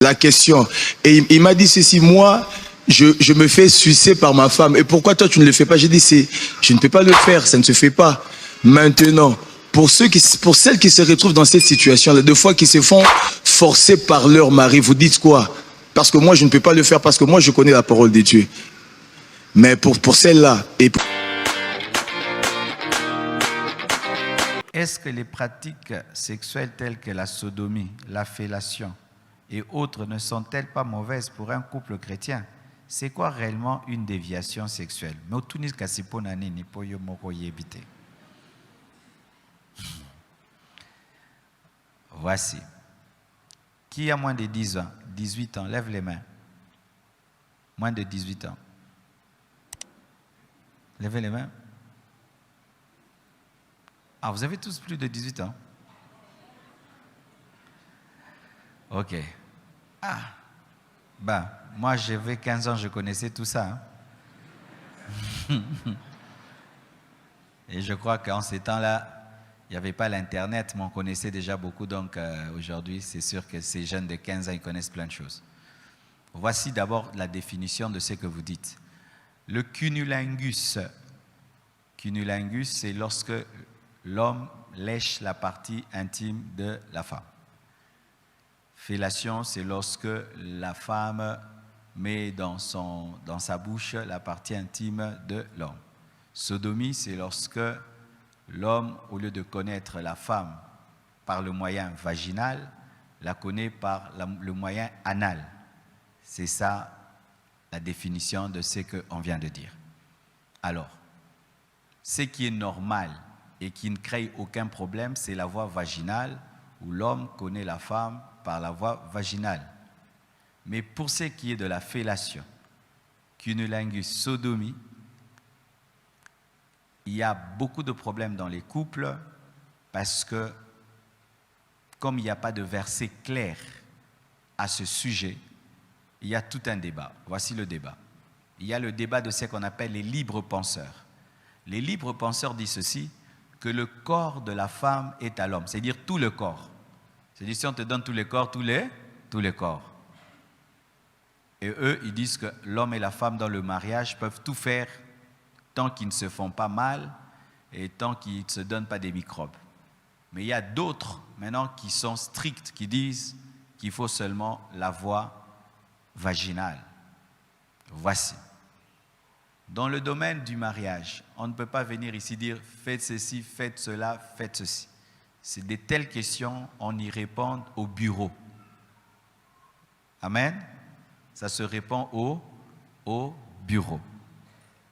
la question. Et il m'a dit ceci, moi, je me fais sucer par ma femme. Et pourquoi toi, tu ne le fais pas? J'ai dit, je ne peux pas le faire, ça ne se fait pas. Maintenant, pour celles qui se retrouvent dans cette situation-là, deux fois qui se font forcer par leur mari, vous dites quoi? Parce que moi, je ne peux pas le faire, parce que moi, je connais la parole de Dieu. Mais pour celle-là... Est-ce que les pratiques sexuelles telles que la sodomie, la fellation et autres ne sont-elles pas mauvaises pour un couple chrétien? C'est quoi réellement une déviation sexuelle? Voici. Qui a moins de 10 ans, 18 ans, lève les mains. Moins de 18 ans. Levez les mains. Ah, vous avez tous plus de 18 ans? Ok. Ah, ben, moi j'avais 15 ans, je connaissais tout ça. Hein? Et je crois qu'en ces temps-là, il n'y avait pas l'Internet, mais on connaissait déjà beaucoup. Donc aujourd'hui, c'est sûr que ces jeunes de 15 ans, ils connaissent plein de choses. Voici d'abord la définition de ce que vous dites. Le cunnilingus. Cunnilingus, c'est lorsque l'homme lèche la partie intime de la femme. Fellation, c'est lorsque la femme met dans sa bouche la partie intime de l'homme. Sodomie, c'est lorsque l'homme, au lieu de connaître la femme par le moyen vaginal, la connaît par le moyen anal. C'est ça la définition de ce qu'on vient de dire. Alors, ce qui est normal et qui ne crée aucun problème, c'est la voie vaginale, où l'homme connaît la femme par la voie vaginale. Mais pour ce qui est de la fellation, cunnilingus, sodomie, il y a beaucoup de problèmes dans les couples parce que, comme il n'y a pas de verset clair à ce sujet, il y a tout un débat. Voici le débat. Il y a le débat de ce qu'on appelle les libres penseurs. Les libres penseurs disent ceci, que le corps de la femme est à l'homme, c'est-à-dire tout le corps. C'est-à-dire si on te donne tous les corps, tous les corps. Et eux, ils disent que l'homme et la femme dans le mariage peuvent tout faire tant qu'ils ne se font pas mal et tant qu'ils ne se donnent pas des microbes. Mais il y a d'autres maintenant qui sont stricts, qui disent qu'il faut seulement la voie vaginale. Voici. Dans le domaine du mariage, on ne peut pas venir ici dire « faites ceci, faites cela, faites ceci ». C'est de telles questions, on y répond au bureau. Amen. Ça se répond au bureau.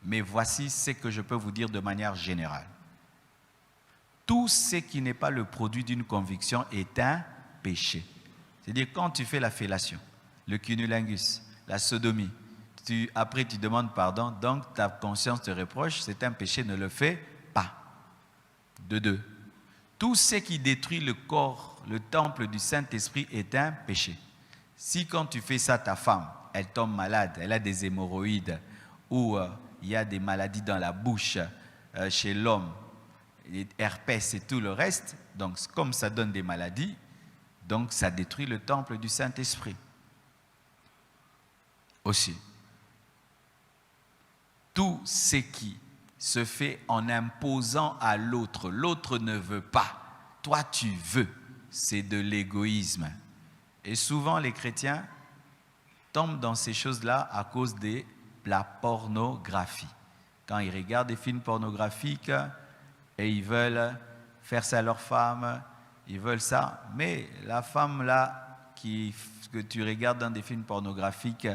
Mais voici ce que je peux vous dire de manière générale. Tout ce qui n'est pas le produit d'une conviction est un péché. C'est-à-dire quand tu fais la fellation, le cunnilingus, la sodomie, après tu demandes pardon, donc ta conscience te reproche, c'est un péché, ne le fais pas. De deux. Tout ce qui détruit le corps, le temple du Saint-Esprit est un péché. Si quand tu fais ça, ta femme, elle tombe malade, elle a des hémorroïdes, ou il y a des maladies dans la bouche chez l'homme, herpès et tout le reste, donc comme ça donne des maladies, donc ça détruit le temple du Saint-Esprit. Aussi. Tout ce qui se fait en imposant à l'autre, l'autre ne veut pas, toi tu veux, c'est de l'égoïsme. Et souvent les chrétiens tombent dans ces choses-là à cause de la pornographie. Quand ils regardent des films pornographiques et ils veulent faire ça à leur femme, ils veulent ça, mais la femme là que tu regardes dans des films pornographiques,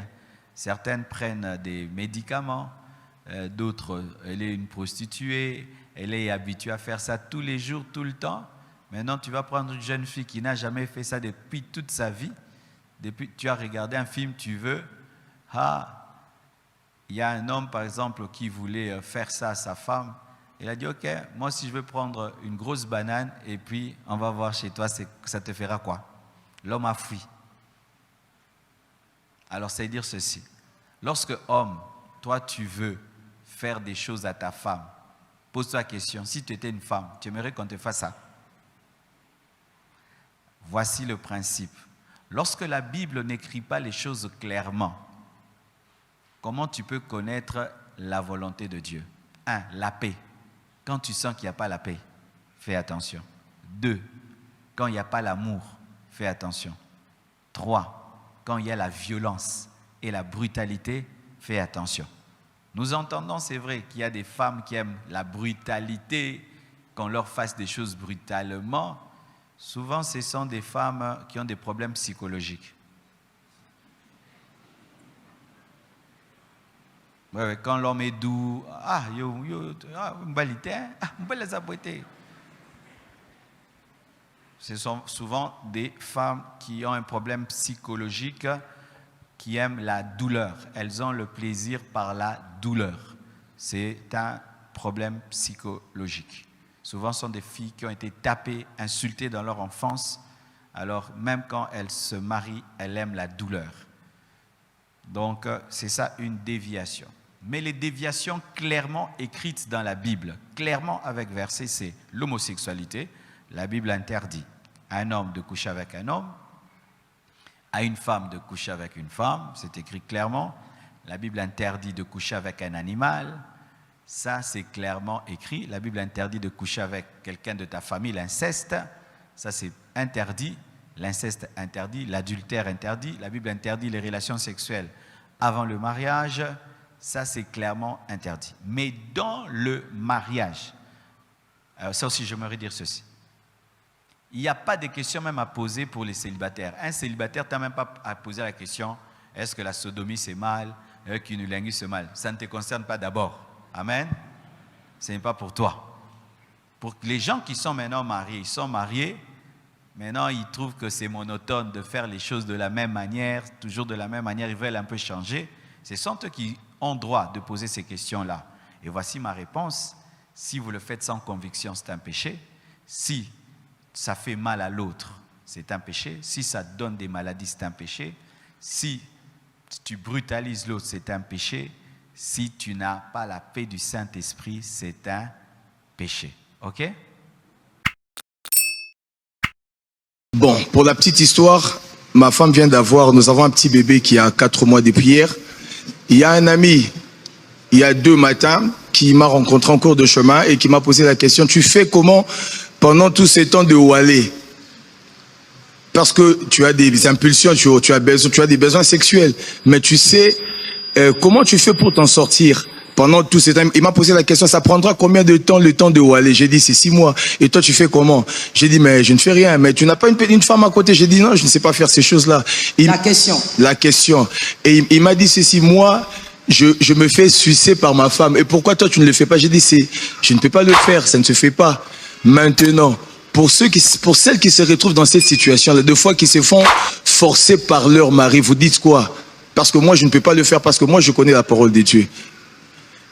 certaines prennent des médicaments, d'autres, elle est une prostituée, elle est habituée à faire ça tous les jours, tout le temps. Maintenant, tu vas prendre une jeune fille qui n'a jamais fait ça depuis toute sa vie. Depuis tu as regardé un film, tu veux. Il y a un homme, par exemple, qui voulait faire ça à sa femme. Il a dit, ok, moi si je veux prendre une grosse banane et puis on va voir chez toi, ça te fera quoi? L'homme a fui. Alors, c'est dire ceci. Lorsque homme, toi tu veux faire des choses à ta femme, pose-toi la question, si tu étais une femme, tu aimerais qu'on te fasse ça? Voici le principe. Lorsque la Bible n'écrit pas les choses clairement, comment tu peux connaître la volonté de Dieu? 1. La paix. Quand tu sens qu'il n'y a pas la paix, fais attention. 2. Quand il n'y a pas l'amour, fais attention. 3. Quand il y a la violence et la brutalité, fais attention. Nous entendons, c'est vrai, qu'il y a des femmes qui aiment la brutalité, qu'on leur fasse des choses brutalement. Souvent, ce sont des femmes qui ont des problèmes psychologiques. Ouais, quand l'homme est doux, ce sont souvent des femmes qui ont un problème psychologique, qui aiment la douleur. Elles ont le plaisir par la douleur. C'est un problème psychologique. Souvent, ce sont des filles qui ont été tapées, insultées dans leur enfance. Alors, même quand elles se marient, elles aiment la douleur. Donc, c'est ça une déviation. Mais les déviations clairement écrites dans la Bible, clairement avec verset, c'est l'homosexualité. La Bible interdit à un homme de coucher avec un homme, à une femme de coucher avec une femme, c'est écrit clairement. La Bible interdit de coucher avec un animal, ça c'est clairement écrit. La Bible interdit de coucher avec quelqu'un de ta famille, l'inceste, ça c'est interdit. L'inceste interdit, l'adultère interdit. La Bible interdit les relations sexuelles avant le mariage, ça c'est clairement interdit. Mais dans le mariage, ça aussi j'aimerais dire ceci. Il n'y a pas de question même à poser pour les célibataires. Un célibataire, tu n'as même pas à poser la question, est-ce que la sodomie c'est mal, cunnilingus c'est mal. Ça ne te concerne pas d'abord. Amen. Ce n'est pas pour toi. Pour les gens qui sont maintenant mariés, ils sont mariés, maintenant ils trouvent que c'est monotone de faire les choses de la même manière, toujours de la même manière, ils veulent un peu changer. Ce sont eux qui ont droit de poser ces questions-là. Et voici ma réponse. Si vous le faites sans conviction, c'est un péché. Si ça fait mal à l'autre, c'est un péché. Si ça donne des maladies, c'est un péché. Si tu brutalises l'autre, c'est un péché. Si tu n'as pas la paix du Saint-Esprit, c'est un péché. OK? Bon, pour la petite histoire, ma femme vient nous avons un petit bébé qui a 4 mois depuis hier. Il y a un ami, il y a 2 matins, qui m'a rencontré en cours de chemin et qui m'a posé la question, tu fais comment pendant tous ces temps de Walé? Parce que tu as des impulsions, tu as des besoins sexuels, mais tu sais, comment tu fais pour t'en sortir pendant tous ces temps? Il m'a posé la question, ça prendra combien de temps le temps de Walé? J'ai dit, c'est 6 mois. Et toi, tu fais comment? J'ai dit, mais je ne fais rien. Mais tu n'as pas une femme à côté? J'ai dit, non, je ne sais pas faire ces choses-là. La question. Et il m'a dit, c'est 6 mois. Je me fais sucer par ma femme. Et pourquoi toi, tu ne le fais pas? J'ai dit, je ne peux pas le faire, ça ne se fait pas. Maintenant, pour celles qui se retrouvent dans cette situation-là, 2 fois qui se font forcer par leur mari, vous dites quoi? Parce que moi, je ne peux pas le faire, parce que moi, je connais la parole de Dieu.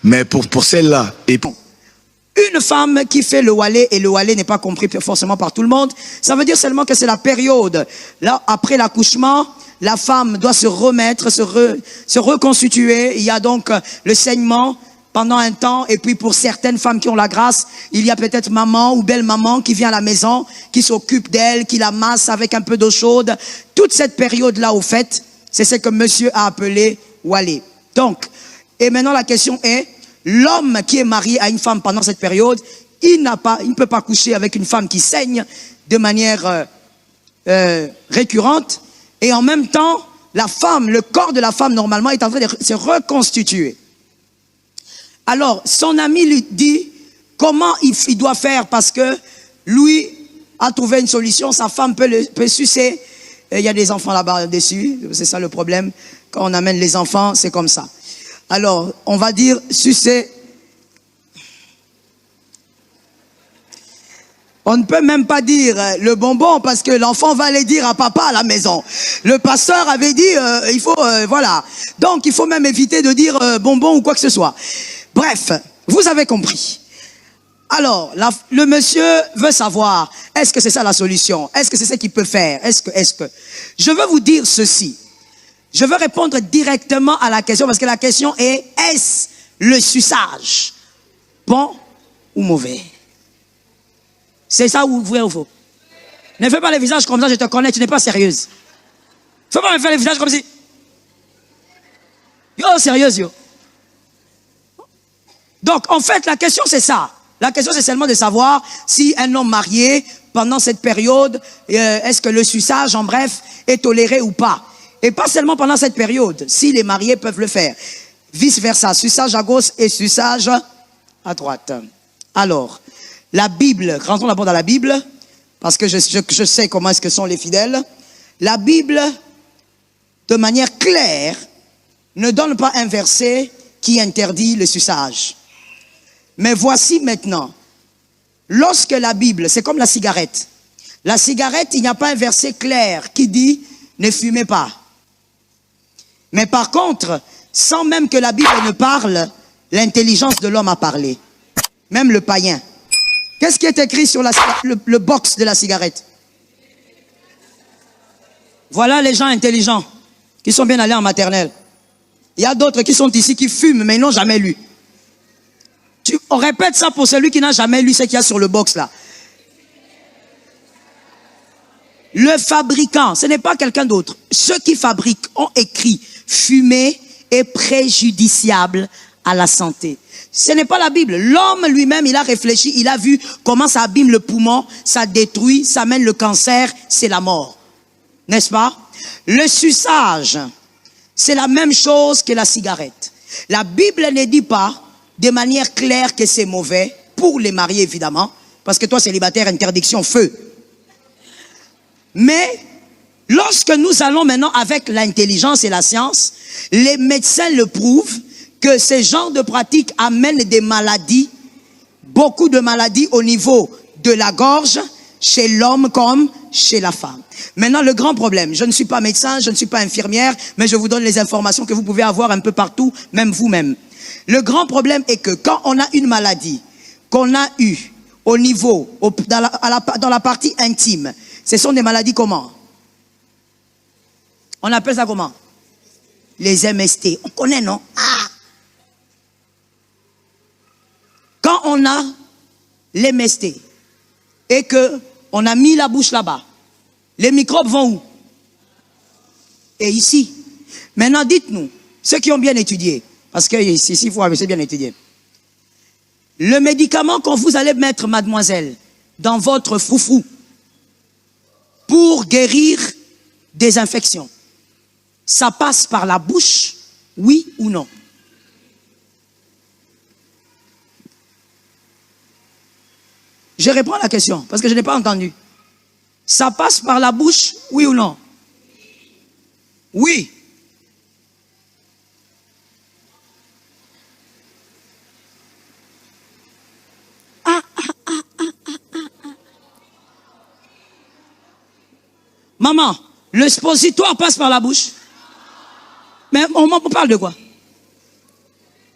Mais pour celle-là, une femme qui fait le Walé, et le Walé n'est pas compris forcément par tout le monde, ça veut dire seulement que c'est la période. Là, après l'accouchement, la femme doit se remettre, se reconstituer. Il y a donc le saignement pendant un temps, et puis pour certaines femmes qui ont la grâce, il y a peut-être maman ou belle-maman qui vient à la maison, qui s'occupe d'elle, qui la masse avec un peu d'eau chaude. Toute cette période-là, au fait, c'est ce que monsieur a appelé Walé. Donc, et maintenant la question est, l'homme qui est marié à une femme pendant cette période, il ne peut pas coucher avec une femme qui saigne de manière récurrente, et en même temps, la femme, le corps de la femme normalement est en train de se reconstituer. Alors, son ami lui dit comment il doit faire, parce que lui a trouvé une solution, sa femme peut sucer. Et il y a des enfants là-bas dessus, c'est ça le problème. Quand on amène les enfants, c'est comme ça. Alors, on va dire sucer. On ne peut même pas dire le bonbon parce que l'enfant va aller dire à papa à la maison. Le pasteur avait dit, il faut, voilà. Donc, il faut même éviter de dire bonbon ou quoi que ce soit. Bref, vous avez compris. Alors, le monsieur veut savoir, est-ce que c'est ça la solution? Est-ce que c'est ce qu'il peut faire? Est-ce que... Je veux vous dire ceci. Je veux répondre directement à la question parce que la question est, est-ce le suçage bon ou mauvais? C'est ça ou vrai ou faux? Ne fais pas le visage comme ça, je te connais, tu n'es pas sérieuse. Faut pas me faire les visages comme si. Yo, sérieuse, yo. Donc, en fait, la question, c'est ça. La question, c'est seulement de savoir si un homme marié, pendant cette période, est-ce que le suçage, en bref, est toléré ou pas. Et pas seulement pendant cette période, si les mariés peuvent le faire. Vice-versa, suçage à gauche et suçage à droite. Alors, la Bible, rentrons d'abord dans la Bible, parce que je sais comment est-ce que sont les fidèles. La Bible, de manière claire, ne donne pas un verset qui interdit le suçage. Mais voici maintenant, lorsque la Bible, c'est comme la cigarette. La cigarette, il n'y a pas un verset clair qui dit « ne fumez pas ». Mais par contre, sans même que la Bible ne parle, l'intelligence de l'homme a parlé. Même le païen. Qu'est-ce qui est écrit sur le box de la cigarette? Voilà les gens intelligents qui sont bien allés en maternelle. Il y a d'autres qui sont ici qui fument, mais ils n'ont jamais lu. On répète ça pour celui qui n'a jamais lu ce qu'il y a sur le box là. Le fabricant, ce n'est pas quelqu'un d'autre. Ceux qui fabriquent ont écrit « fumer est préjudiciable à la santé ». Ce n'est pas la Bible. L'homme lui-même, il a réfléchi, il a vu comment ça abîme le poumon, ça détruit, ça mène le cancer, c'est la mort. N'est-ce pas? Le suçage, c'est la même chose que la cigarette. La Bible ne dit pas de manière claire que c'est mauvais, pour les mariés évidemment, parce que toi célibataire, interdiction, feu. Mais lorsque nous allons maintenant avec l'intelligence et la science, les médecins le prouvent que ces genres de pratiques amènent des maladies, beaucoup de maladies au niveau de la gorge, chez l'homme comme chez la femme. Maintenant, le grand problème, je ne suis pas médecin, je ne suis pas infirmière, mais je vous donne les informations que vous pouvez avoir un peu partout, même vous-même. Le grand problème est que quand on a une maladie qu'on a eue au niveau, dans la partie intime, ce sont des maladies comment? On appelle ça comment? Les MST. On connaît, non? Ah! Quand on a les MST et que on a mis la bouche là-bas, les microbes vont où? Et ici. Maintenant, dites-nous, ceux qui ont bien étudié, parce que ici, il faut bien étudier. Le médicament qu'on vous allez mettre, mademoiselle, dans votre froufrou, pour guérir des infections, ça passe par la bouche, oui ou non? Je réponds à la question, parce que je n'ai pas entendu. Ça passe par la bouche, oui ou non? Oui. Maman, le suppositoire passe par la bouche. Mais on parle de quoi?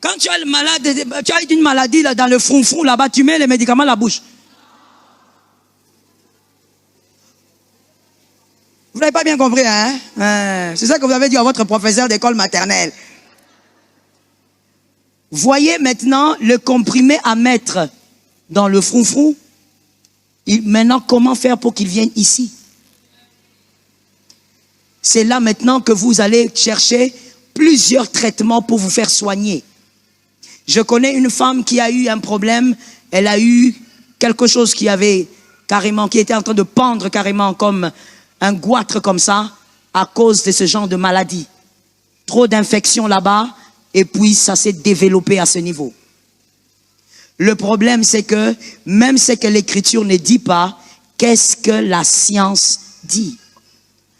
Quand tu as le malade, tu as une maladie là, dans le front là-bas, tu mets les médicaments à la bouche. Vous n'avez pas bien compris, hein? C'est ça que vous avez dit à votre professeur d'école maternelle. Voyez maintenant le comprimé à mettre dans le frou-frou. Maintenant, comment faire pour qu'il vienne ici? C'est là maintenant que vous allez chercher plusieurs traitements pour vous faire soigner. Je connais une femme qui a eu un problème. Elle a eu quelque chose qui était en train de pendre carrément comme un goitre comme ça à cause de ce genre de maladie. Trop d'infections là-bas et puis ça s'est développé à ce niveau. Le problème c'est que même ce que l'écriture ne dit pas, qu'est-ce que la science dit?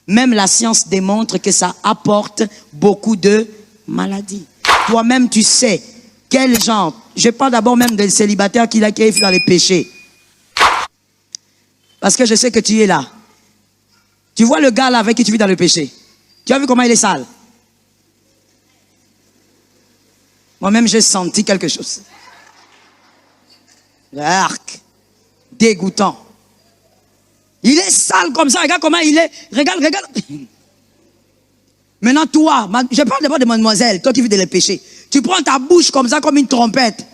Même la science démontre que ça apporte beaucoup de maladies. Toi-même tu sais quel genre. Je parle d'abord même des célibataires qui vivent dans les péchés. Parce que je sais que tu es là. Tu vois le gars là avec qui tu vis dans le péché. Tu as vu comment il est sale? Moi-même, j'ai senti quelque chose. L'arc. Dégoûtant. Il est sale comme ça. Regarde comment il est. Regarde. Maintenant, toi, je parle d'abord de mademoiselle, toi qui vis dans le péché. Tu prends ta bouche comme ça, comme une trompette.